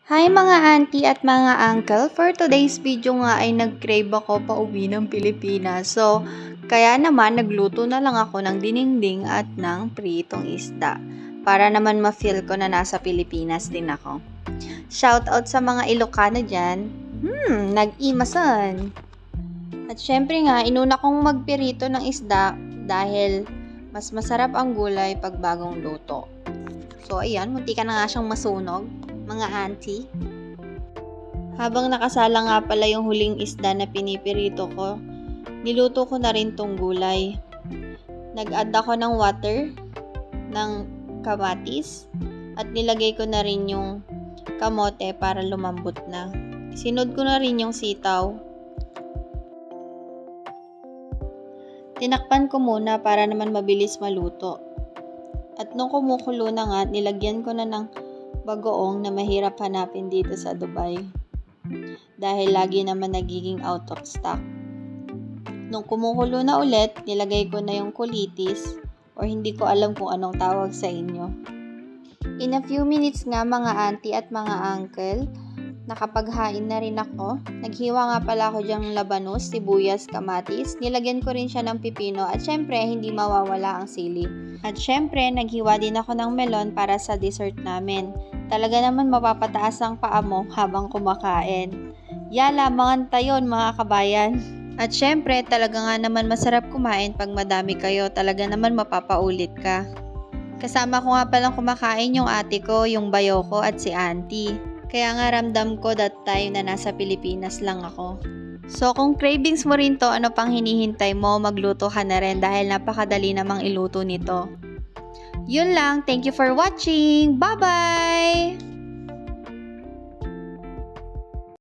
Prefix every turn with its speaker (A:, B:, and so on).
A: Hi mga auntie at mga uncle! For today's video nga ay nag-crave ako pauwi ng Pilipinas. So, kaya naman nagluto na lang ako ng dinengdeng at ng pritong isda. Para naman ma-feel ko na nasa Pilipinas din ako. Shoutout sa mga Ilocano dyan. Nag-imasan! At syempre nga, inuna kong magpirito ng isda dahil mas masarap ang gulay pag bagong luto. So, ayan, munti ka na nga siyang masunog, mga auntie. Habang nakasala nga pala yung huling isda na pinipirito ko, niluto ko na rin tong gulay. Nag-add ako ng water, ng kamatis, at nilagay ko na rin yung kamote para lumambot na. Sinod ko na rin yung sitaw. Tinakpan ko muna para naman mabilis maluto. At nung kumukulo na nga, nilagyan ko na ng bagoong na mahirap hanapin dito sa Dubai. Dahil lagi naman nagiging out of stock. Nung kumukulo na ulit, nilagay ko na yung kulitis or hindi ko alam kung anong tawag sa inyo. In a few minutes nga mga auntie at mga uncle, nakapaghain na rin ako. Naghiwa nga pala ako dyang labanos, sibuyas, kamatis. Nilagyan ko rin siya ng pipino at syempre hindi mawawala ang sili. At syempre naghiwa din ako ng melon para sa dessert namin. Talaga naman mapapataas ang paa mo habang kumakain. Lamangan tayo mga kabayan. At syempre talaga nga naman masarap kumain pag madami kayo. Talaga naman mapapaulit ka. Kasama ko nga palang kumakain yung ate ko, yung bayo ko at si auntie. Kaya nga ramdam ko that time na nasa Pilipinas lang ako. So kung cravings mo rin to, ano pang hinihintay mo? Magluto ka na rin dahil napakadali namang iluto nito. Yun lang. Thank you for watching. Bye-bye!